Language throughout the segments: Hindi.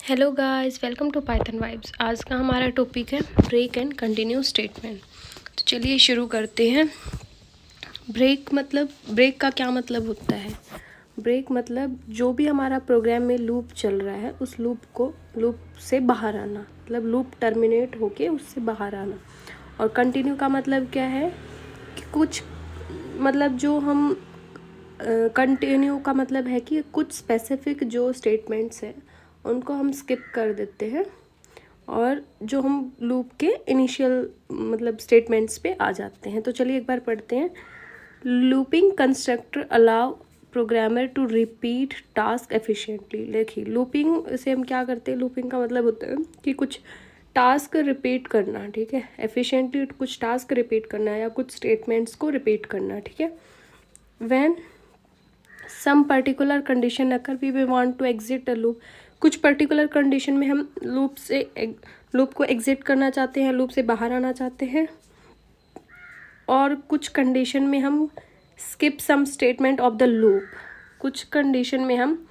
Hello guys, welcome to Python vibes. आज का हमारा टॉपिक है ब्रेक एंड कंटिन्यू स्टेटमेंट। तो चलिए शुरू करते हैं। ब्रेक का क्या मतलब होता है? ब्रेक मतलब जो भी हमारा प्रोग्राम में लूप चल रहा है उस लूप से बाहर आना, मतलब लूप टर्मिनेट होके उससे बाहर आना। और कंटिन्यू का मतलब क्या है कि कुछ मतलब जो हम कंटिन्यू का मतलब है कि कुछ स्पेसिफिक जो स्टेटमेंट्स हैं उनको हम स्किप कर देते हैं और जो हम लूप के इनिशियल मतलब स्टेटमेंट्स पे आ जाते हैं। तो चलिए एक बार पढ़ते हैं। Looping constructor allow programmer to repeat task efficiently. देखिए लूपिंग से हम क्या करते हैं, लूपिंग का मतलब होता है कि कुछ टास्क रिपीट करना, ठीक है। एफिशिएंटली कुछ टास्क रिपीट करना या कुछ स्टेटमेंट्स को रिपीट करना, ठीक है। व्हेन सम पर्टिकुलर कंडीशन अगर we want to exit a loop, कुछ पर्टिकुलर कंडीशन में हम लूप को एग्जिट करना चाहते हैं, लूप से बाहर आना चाहते हैं। और कुछ कंडीशन में हम skip some statement of the loop, कुछ कंडीशन में हम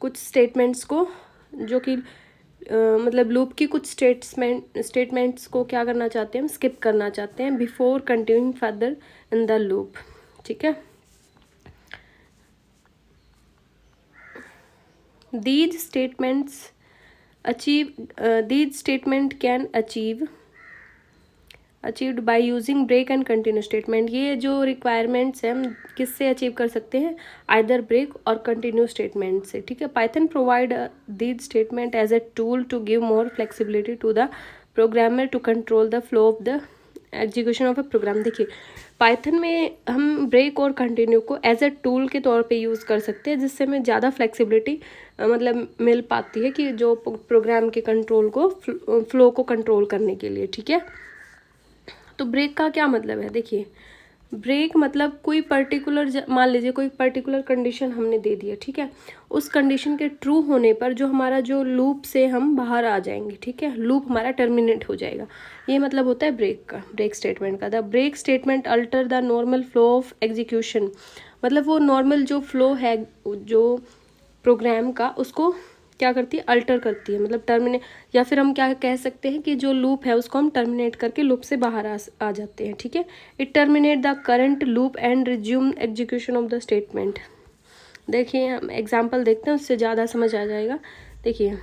कुछ स्टेटमेंट्स को जो कि मतलब लूप की कुछ स्टेटमेंट्स को क्या करना चाहते हैं, हम स्किप करना चाहते हैं before continuing further in the loop, ठीक है। These statements can achieved by using break and continue statement। ये जो रिक्वायरमेंट्स हैं हम किससे अचीव कर सकते हैं? Either break or continue statement से, ठीक है। Python provide these statement as a tool to give more flexibility to the programmer to control the flow of the execution of a program. देखिए पाइथन में हम ब्रेक और कंटिन्यू को एज ए टूल के तौर पे यूज़ कर सकते हैं, जिससे हमें ज़्यादा फ्लेक्सिबिलिटी मतलब मिल पाती है कि जो प्रोग्राम के कंट्रोल को फ्लो को कंट्रोल करने के लिए, ठीक है। तो ब्रेक का क्या मतलब है? देखिए ब्रेक मतलब कोई पर्टिकुलर, मान लीजिए कोई पर्टिकुलर कंडीशन हमने दे दिया, ठीक है। उस कंडीशन के ट्रू होने पर जो हमारा जो लूप से हम बाहर आ जाएंगे, ठीक है, लूप हमारा टर्मिनेट हो जाएगा। ये मतलब होता है ब्रेक का, ब्रेक स्टेटमेंट का। The break statement alter the normal flow of execution, मतलब वो नॉर्मल जो फ्लो है जो प्रोग्राम का उसको क्या करती है, अल्टर करती है, मतलब टर्मिनेट, या फिर हम क्या कह सकते हैं कि जो लूप है उसको हम टर्मिनेट करके लूप से बाहर आ जाते हैं, ठीक है। It terminate the current loop and resume execution of the statement. देखिए हम एग्जांपल देखते हैं, उससे ज़्यादा समझ आ जाएगा। देखिए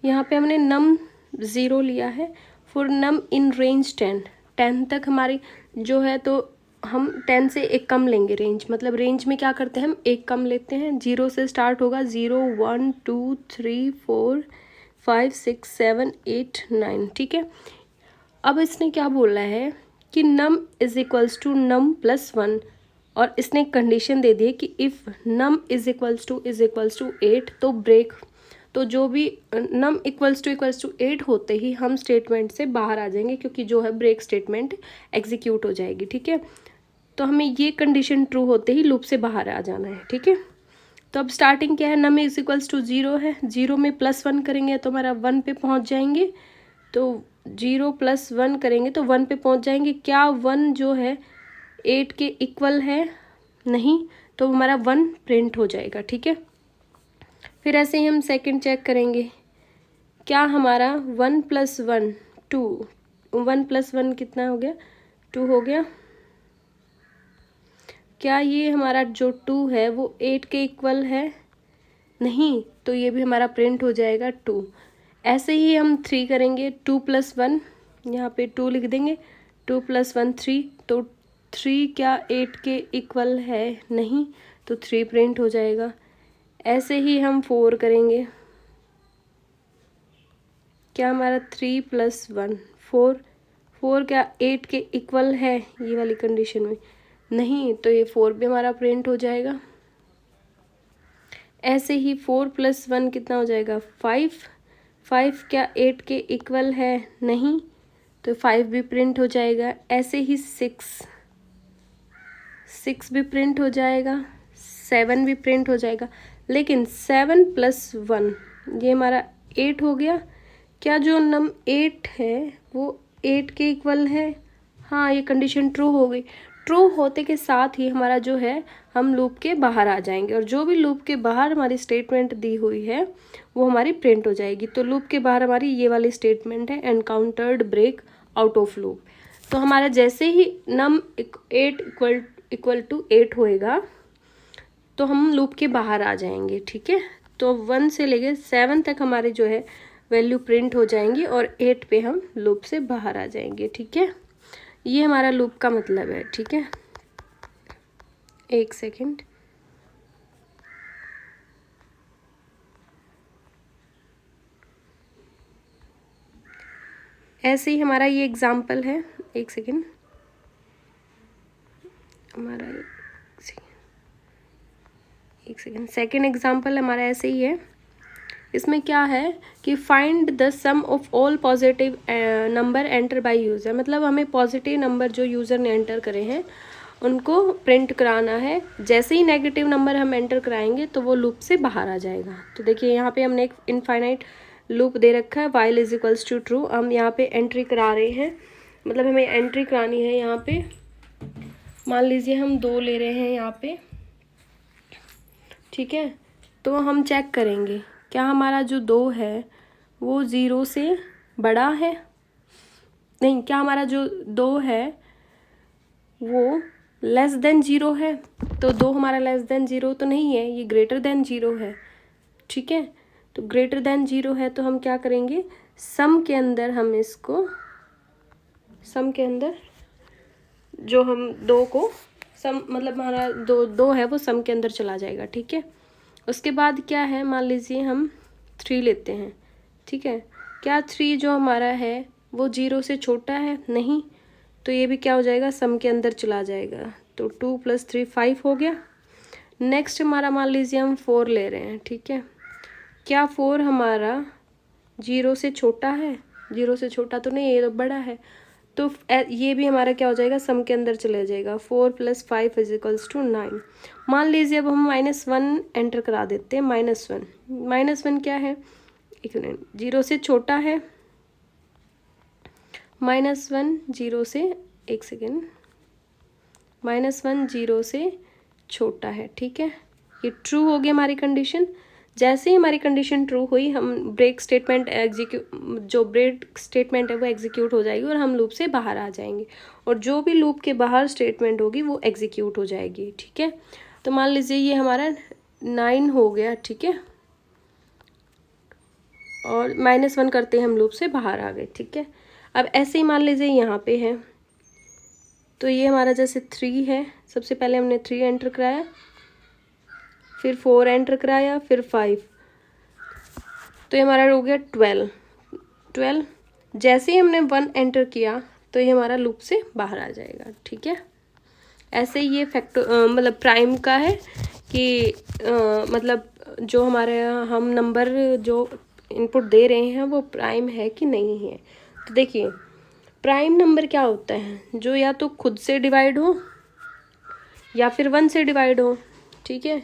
यहाँ पे हमने नम 0 लिया है फॉर नम इन रेंज 10 तक हमारी जो है, तो हम 10 से एक कम लेंगे रेंज, मतलब रेंज में क्या करते हैं हम एक कम लेते हैं। 0 से स्टार्ट होगा, 0 1 2 3 4 5 6 7 8 9, ठीक है। अब इसने क्या बोला है कि num is equals to num plus 1, और इसने एक कंडीशन दे दी है कि if num is equals to 8 तो ब्रेक, तो जो भी नम इक्वल्स टू 8 होते ही हम स्टेटमेंट से बाहर आ जाएंगे, क्योंकि जो है ब्रेक स्टेटमेंट एग्जीक्यूट हो जाएगी, ठीक है। तो हमें ये कंडीशन ट्रू होते ही लूप से बाहर आ जाना है, ठीक है। तो अब स्टार्टिंग क्या है, नम इज इक्वल्स टू 0 है, 0 में +1 करेंगे तो हमारा 1 पे पहुंच जाएंगे। तो 0 + 1 करेंगे तो 1 पे पहुंच जाएंगे। क्या 1 जो है 8 के इक्वल है? नहीं, तो हमारा 1 प्रिंट हो जाएगा, ठीक है। फिर ऐसे ही हम सेकंड चेक करेंगे, क्या हमारा 1 + 1 2, 1 + 1 कितना हो गया, 2 हो गया। क्या ये हमारा जो 2 है वो 8 के इक्वल है? नहीं, तो ये भी हमारा प्रिंट हो जाएगा 2। ऐसे ही हम 3 करेंगे, 2 + 1, यहाँ पे 2 लिख देंगे, 2 + 1 3, तो 3 क्या 8 के इक्वल है? नहीं, तो 3 प्रिंट हो जाएगा। ऐसे ही हम 4 करेंगे, क्या हमारा 3 + 1 4, 4 क्या 8 के इक्वल है ये वाली कंडीशन में? नहीं, तो ये 4 भी हमारा प्रिंट हो जाएगा। ऐसे ही 4 + 1 कितना हो जाएगा, 5, 5 क्या 8 के इक्वल है? नहीं, तो 5 भी प्रिंट हो जाएगा। ऐसे ही 6 भी प्रिंट हो जाएगा, 7 भी प्रिंट हो जाएगा। लेकिन 7 + 1 ये हमारा 8 हो गया। क्या जो नम 8 है वो 8 के इक्वल है? हाँ, ये कंडीशन ट्रू हो गई। ट्रू होते के साथ ही हमारा जो है हम लूप के बाहर आ जाएंगे, और जो भी लूप के बाहर हमारी स्टेटमेंट दी हुई है वो हमारी प्रिंट हो जाएगी। तो लूप के बाहर हमारी ये वाली स्टेटमेंट है, encountered break out of loop. तो हमारा जैसे ही नम 8 इक्वल टू 8 होएगा तो हम लूप के बाहर आ जाएंगे, ठीक है। तो 1 से लेके 7 तक हमारे जो है वैल्यू प्रिंट हो जाएंगी और 8 पे हम लूप से बाहर आ जाएंगे, ठीक है। ये हमारा लूप का मतलब है, ठीक है। एक सेकेंड, ऐसे ही हमारा ये एग्जाम्पल है। एक सेकेंड, हमारा एक सेकेंड सेकेंड एग्जाम्पल हमारा ऐसे ही है। इसमें क्या है कि find the sum of all positive number enter by user, मतलब हमें पॉजिटिव नंबर जो यूज़र ने एंटर करे हैं उनको प्रिंट कराना है। जैसे ही नेगेटिव नंबर हम एंटर कराएंगे तो वो लूप से बाहर आ जाएगा। तो देखिए यहाँ पे हमने एक इनफाइनाइट लूप दे रखा है, while is equals to true. हम यहाँ पे एंट्री करा रहे हैं, मतलब हमें एंट्री करानी है। यहाँ पे मान लीजिए हम 2 ले रहे हैं यहाँ पे, ठीक है। तो हम चेक करेंगे क्या हमारा जो 2 है वो 0 से बड़ा है, नहीं, क्या हमारा जो 2 है वो लेस देन 0 है। तो 2 हमारा लेस देन 0 तो नहीं है, ये ग्रेटर देन 0 है, ठीक है। तो ग्रेटर देन 0 है तो हम क्या करेंगे, सम के अंदर हम इसको, सम के अंदर जो हम 2 को सम, मतलब हमारा 2 है वो सम के अंदर चला जाएगा, ठीक है। उसके बाद क्या है, मान लीजिए हम 3 लेते हैं, ठीक है। क्या 3 जो हमारा है वो 0 से छोटा है, नहीं, तो ये भी क्या हो जाएगा, सम के अंदर चला जाएगा। तो 2 + 3 5 हो गया। नेक्स्ट हमारा मान लीजिए हम 4 ले रहे हैं, ठीक है। क्या 4 हमारा 0 से छोटा है, 0 से छोटा तो नहीं, ये तो बड़ा है। तो ये भी हमारा क्या हो जाएगा, सम के अंदर चले जाएगा। 4 + 5 = 9। मान लीजिए अब हम -1 एंटर करा देते हैं। -1 क्या है, एक मिनट, 0 से छोटा है। -1 0 से, एक सेकेंड, -1 0 से छोटा है, ठीक है। ये ट्रू हो गई हमारी कंडीशन। जैसे ही हमारी कंडीशन ट्रू हुई, हम ब्रेक स्टेटमेंट जो ब्रेक स्टेटमेंट है वो एग्जीक्यूट हो जाएगी और हम लूप से बाहर आ जाएंगे, और जो भी लूप के बाहर स्टेटमेंट होगी वो एग्जीक्यूट हो जाएगी, ठीक है। तो मान लीजिए ये हमारा 9 हो गया, ठीक है, और -1 करते हम लूप से बाहर आ गए, ठीक है। अब ऐसे ही मान लीजिए यहाँ पे है, तो ये हमारा जैसे 3 है, सबसे पहले हमने 3 एंटर कराया, फिर 4 एंटर कराया, फिर 5, तो ये हमारा हो गया 12। जैसे ही हमने 1 एंटर किया तो ये हमारा लूप से बाहर आ जाएगा, ठीक है। ऐसे ही ये मतलब प्राइम का है कि मतलब जो हमारे हम नंबर जो इनपुट दे रहे हैं वो प्राइम है कि नहीं है। तो देखिए प्राइम नंबर क्या होता है, जो या तो खुद से डिवाइड हो या फिर 1 से डिवाइड हो, ठीक है।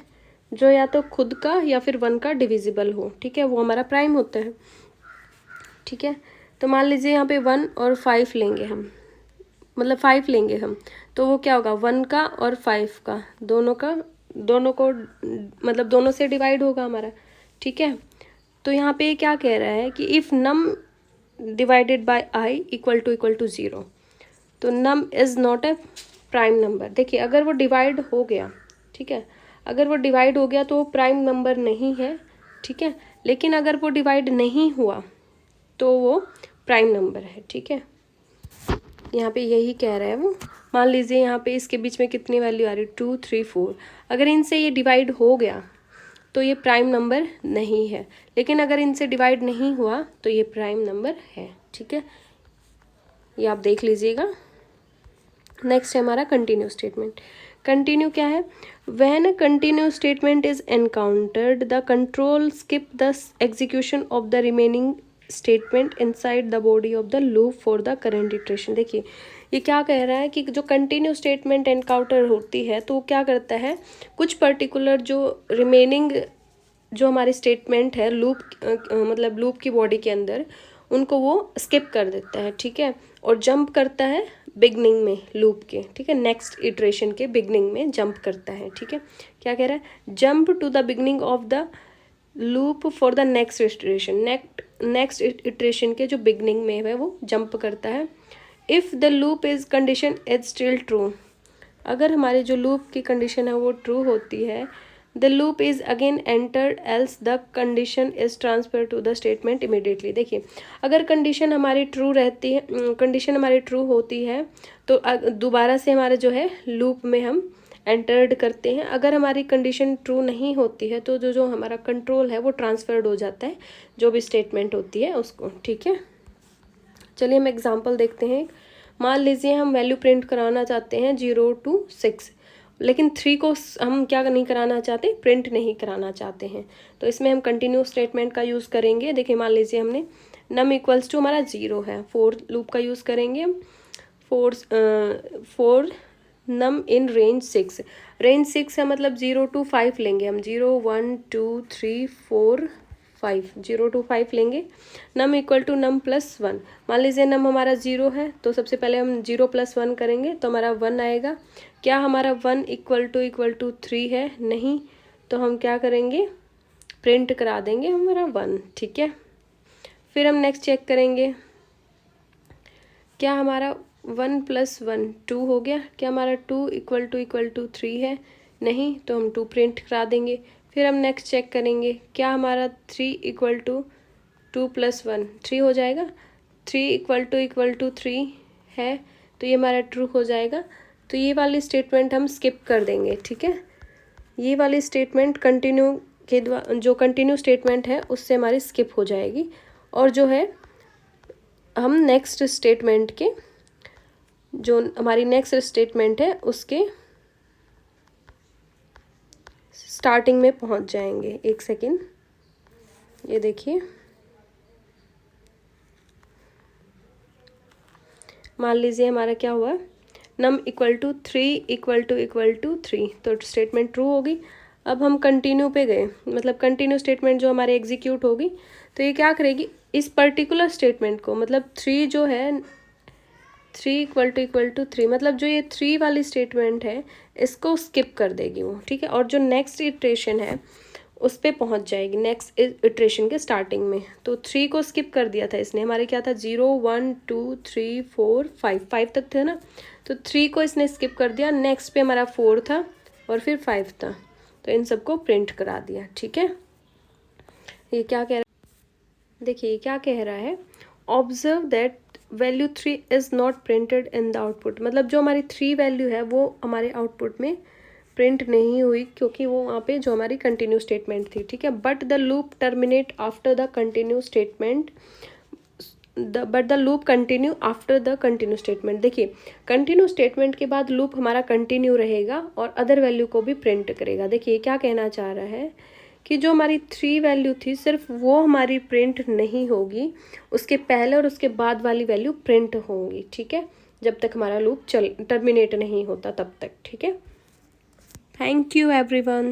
जो या तो खुद का या फिर 1 का डिविजिबल हो, ठीक है, वो हमारा प्राइम होता है, ठीक है। तो मान लीजिए यहाँ पे 1 और 5 लेंगे हम, मतलब 5 लेंगे हम, तो वो क्या होगा, 1 का और 5 का दोनों को मतलब दोनों से डिवाइड होगा हमारा, ठीक है। तो यहाँ पे क्या कह रहा है कि if num divided by i equal to 0, तो num is not a prime number. देखिए अगर वो डिवाइड हो गया, ठीक है, अगर वो डिवाइड हो गया तो वो प्राइम नंबर नहीं है, ठीक है। लेकिन अगर वो डिवाइड नहीं हुआ तो वो प्राइम नंबर है, ठीक है। यहाँ पे यही कह रहा है वो। मान लीजिए यहाँ पे इसके बीच में कितनी वैल्यू आ रही है, 2 3 4। अगर इनसे ये डिवाइड हो गया तो ये प्राइम नंबर नहीं है, लेकिन अगर इनसे डिवाइड नहीं हुआ तो ये प्राइम नंबर है, ठीक है। ये आप देख लीजिएगा। नेक्स्ट है हमारा कंटिन्यू स्टेटमेंट। कंटिन्यू क्या है, when a continue statement is encountered the control skip the execution of the remaining statement inside the body of the loop for the current iteration. देखिए ये क्या कह रहा है कि जो कंटिन्यू स्टेटमेंट एनकाउंटर होती है तो वो क्या करता है, कुछ पर्टिकुलर जो रिमेनिंग जो हमारी स्टेटमेंट है लूप मतलब लूप की बॉडी के अंदर, उनको वो स्किप कर देता है, ठीक है, और जंप करता है बिगनिंग में लूप के, ठीक है, नेक्स्ट इटरेशन के बिगनिंग में जंप करता है, ठीक है। क्या कह रहा है, jump to the beginning of the loop for the next iteration, next iteration के जो बिगनिंग में है वो जंप करता है। If the loop is condition is still true, अगर हमारे जो लूप की कंडीशन है वो ट्रू होती है, the loop is again entered else the condition is transfer to the statement immediately. देखिए, अगर कंडीशन हमारी ट्रू रहती है, कंडीशन हमारी ट्रू होती है तो दोबारा से हमारे जो है लूप में हम एंटर्ड करते हैं। अगर हमारी कंडीशन ट्रू नहीं होती है तो जो हमारा कंट्रोल है वो ट्रांसफर्ड हो जाता है जो भी स्टेटमेंट होती है उसको, ठीक है। चलिए हम एग्जांपल देखते हैं। मान लीजिए हम वैल्यू प्रिंट कराना चाहते हैं 0 to 6, लेकिन 3 को हम क्या नहीं कराना चाहते, प्रिंट नहीं कराना चाहते हैं। तो इसमें हम कंटिन्यू स्टेटमेंट का यूज़ करेंगे। देखिए, मान लीजिए हमने नम इक्वल्स टू हमारा 0 है, 4 लूप का यूज़ करेंगे हम। 4 नम इन रेंज 6, रेंज 6 है मतलब 0 to 5 लेंगे हम, 0 1 2 3 4 5, 0 to 5 लेंगे। Num equal to num plus 1, मान लीजिए नम हमारा 0 है तो सबसे पहले हम 0 + 1 करेंगे तो हमारा 1 आएगा। क्या हमारा 1 इक्वल टू 3 है? नहीं, तो हम क्या करेंगे, प्रिंट करा देंगे हमारा 1, ठीक है। फिर हम नेक्स्ट चेक करेंगे, क्या हमारा 1 + 1 2 हो गया? क्या हमारा 2 इक्वल टू 3 है? नहीं, तो हम 2 प्रिंट करा देंगे। फिर हम नेक्स्ट चेक करेंगे, क्या हमारा 3 इक्वल टू 2 + 1 3 हो जाएगा? 3 इक्वल टू 3 है तो ये हमारा ट्रू हो जाएगा। तो ये वाली स्टेटमेंट हम स्किप कर देंगे, ठीक है। ये वाली स्टेटमेंट कंटिन्यू के द्वारा, जो कंटिन्यू स्टेटमेंट है उससे हमारी स्किप हो जाएगी। और जो है हम नेक्स्ट स्टेटमेंट के, जो हमारी नेक्स्ट स्टेटमेंट है उसके स्टार्टिंग में पहुंच जाएंगे। एक सेकेंड, ये देखिए, मान लीजिए हमारा क्या हुआ, num equal to 3 equal to 3, तो स्टेटमेंट ट्रू होगी। अब हम कंटिन्यू पे गए, मतलब कंटिन्यू स्टेटमेंट जो हमारे एग्जीक्यूट होगी तो ये क्या करेगी, इस पर्टिकुलर स्टेटमेंट को, मतलब 3 जो है, 3 इक्वल टू 3, मतलब जो ये 3 वाली स्टेटमेंट है इसको स्किप कर देगी वो, ठीक है। और जो नेक्स्ट इटरेशन है उस पर पहुंच जाएगी, नेक्स्ट इटरेशन के स्टार्टिंग में। तो 3 को स्किप कर दिया था इसने, हमारे क्या था 0 1 2 3 4 5 तक थे ना, तो 3 को इसने स्किप कर दिया। नेक्स्ट पे हमारा 4 था और फिर 5 था, तो इन सबको प्रिंट करा दिया, ठीक है। ये क्या कह रहा है, देखिए क्या कह रहा है, observe that value 3 is not printed in the output, मतलब जो हमारी 3 वैल्यू है वो हमारे आउटपुट में प्रिंट नहीं हुई क्योंकि वो वहाँ पे जो हमारी कंटिन्यू स्टेटमेंट थी, ठीक है। But the loop terminate after the continue statement, but the loop continue after the continue statement. देखिए, कंटिन्यू स्टेटमेंट के बाद लूप हमारा कंटिन्यू रहेगा और अदर वैल्यू को भी प्रिंट करेगा। देखिए क्या कहना चाह रहा है कि जो हमारी 3 वैल्यू थी सिर्फ वो हमारी प्रिंट नहीं होगी, उसके पहले और उसके बाद वाली वैल्यू प्रिंट होंगी, ठीक है, जब तक हमारा लूप टर्मिनेट नहीं होता तब तक, ठीक है। Thank you everyone.